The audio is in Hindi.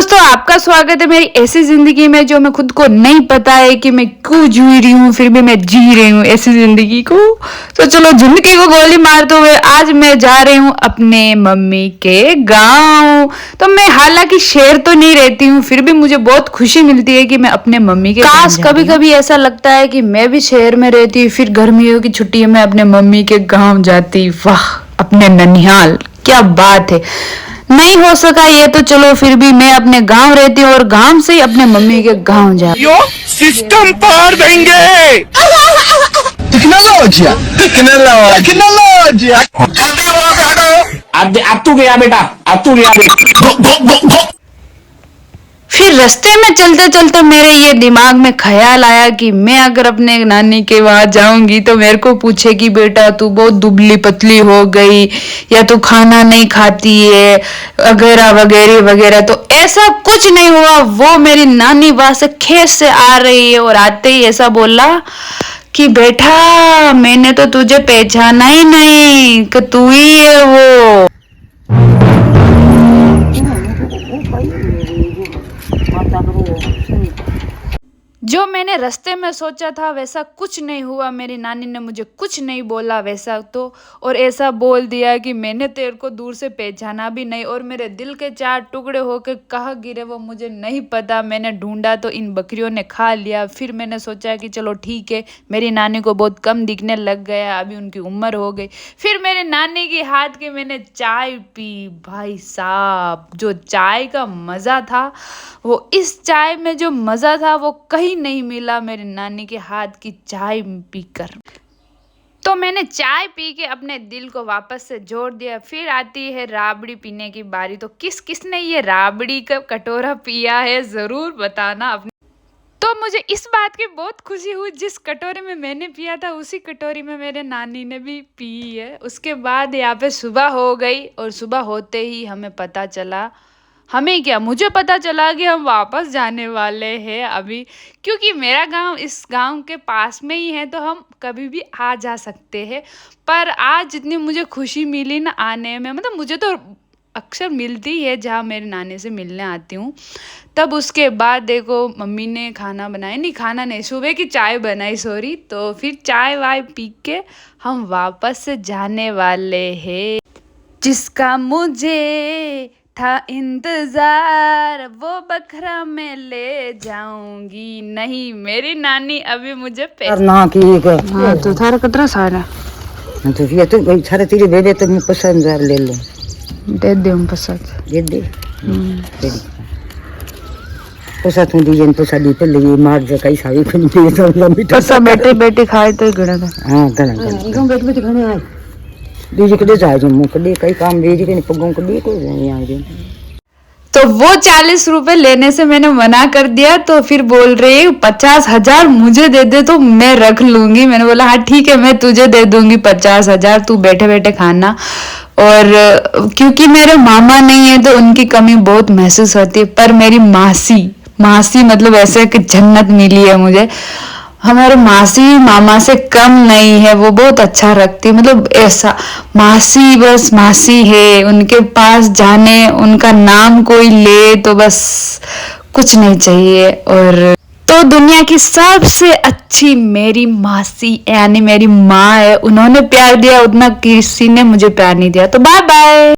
दोस्तों, आपका स्वागत है मेरी ऐसी जिंदगी में जो मैं खुद को नहीं पता है कि मैं क्यों जी रही हूँ, फिर भी मैं जी रही हूँ ऐसी जिंदगी को। तो चलो जिंदगी को गोली मारते हुए आज मैं जा रही हूँ अपने मम्मी के गांव। तो मैं हालांकि शहर तो नहीं रहती हूँ, फिर भी मुझे बहुत खुशी मिलती है कि मैं अपने मम्मी के काश कभी कभी ऐसा लगता है कि मैं भी शहर में रहती, फिर गर्मियों की छुट्टियों में अपने मम्मी के गाँव जाती। वाह, अपने ननिहाल, क्या बात है। नहीं हो सका ये तो चलो, फिर भी मैं अपने गांव रहती हूँ और गांव से ही अपने मम्मी के गांव जा। यो सिस्टम पार देंगे। टेक्नोलॉजी अब तू गया बेटा, अब तू गया बेटा। फिर रास्ते में चलते चलते मेरे ये दिमाग में ख्याल आया कि मैं अगर अपने नानी के वहां जाऊंगी तो मेरे को पूछेगी, बेटा तू बहुत दुबली पतली हो गई या तू खाना नहीं खाती है वगैरह वगैरह वगैरह। तो ऐसा कुछ नहीं हुआ। वो मेरी नानी वहां से खेत से आ रही है और आते ही ऐसा बोला कि बेटा मैंने तो तुझे पहचाना ही नहीं कि तू ही है वो। जो मैंने रास्ते में सोचा था वैसा कुछ नहीं हुआ। मेरी नानी ने मुझे कुछ नहीं बोला वैसा तो, और ऐसा बोल दिया कि मैंने तेरे को दूर से पहचाना भी नहीं और मेरे दिल के 4 टुकड़े होकर कहाँ गिरे वो मुझे नहीं पता। मैंने ढूंढा तो इन बकरियों ने खा लिया। फिर मैंने सोचा कि चलो ठीक है, मेरी नानी को बहुत कम दिखने लग गया, अभी उनकी उम्र हो गई। फिर मेरे नानी के हाथ की मैंने चाय पी। भाई साहब, जो चाय का मज़ा था, वो इस चाय में जो मज़ा था वो कहीं नहीं मिला मेरी नानी के हाथ की चाय पीकर। तो मैंने चाय पी के अपने दिल को वापस से जोड़ दिया। फिर आती है राबड़ी पीने की बारी। तो किस किसने ये राबड़ी का कटोरा पिया है ज़रूर बताना अपने। तो मुझे इस बात की बहुत खुशी हुई, जिस कटोरे में मैंने पिया था उसी कटोरी में मेरे नानी ने भी पी है। उसके बाद यहाँ पे सुबह हो गई और सुबह होते ही हमें पता चला, हमें क्या, मुझे पता चला कि हम वापस जाने वाले हैं अभी, क्योंकि मेरा गांव इस गांव के पास में ही है तो हम कभी भी आ जा सकते हैं। पर आज जितनी मुझे खुशी मिली ना आने में, मतलब मुझे तो अक्सर मिलती है जहाँ मेरी नानी से मिलने आती हूँ। तब उसके बाद देखो मम्मी ने खाना बनाया, नहीं खाना नहीं, सुबह की चाय बनाई सॉरी। तो फिर चाय वाय पी के हम वापस से जाने वाले हैं। जिसका मुझे था इंतजार वो बखरा में ले जाऊंगी नहीं, मेरी नानी अभी मुझे ना की हाँ, तो थारा कतरा सारा तो ये तो भाई सारे तेरे दे दे तो मैं पसंद ले लो, दे दे हम पसंद दे दे पसंद तू दीजन तो साडी पे लगी मार जा कई सारी फिल्म पे तो लंबी पसंद बैठे बैठे खाए तो गड़ा था। हां गड़ा गड़ा बैठ बैठ खाने आए दीजिए कदे जाए जो मुंह कदे कई काम भेज के पगों कदे को यहां आ। तो वो 40 रुपए लेने से मैंने मना कर दिया। तो फिर बोल रही 50,000 मुझे दे दे तो मैं रख लूंगी। मैंने बोला हाँ ठीक है, मैं तुझे दे दूंगी 50,000, तू बैठे बैठे खाना। और क्योंकि मेरे मामा नहीं है तो उनकी कमी बहुत महसूस होती है, पर मेरी मासी मतलब ऐसे कि जन्नत मिली है मुझे। हमारे मासी मामा से कम नहीं है, वो बहुत अच्छा रखती, मतलब ऐसा मासी बस मासी है। उनके पास जाने, उनका नाम कोई ले तो बस कुछ नहीं चाहिए। और तो दुनिया की सबसे अच्छी मेरी मासी यानी मेरी माँ है, उन्होंने प्यार दिया उतना किसी ने मुझे प्यार नहीं दिया। तो बाय बाय।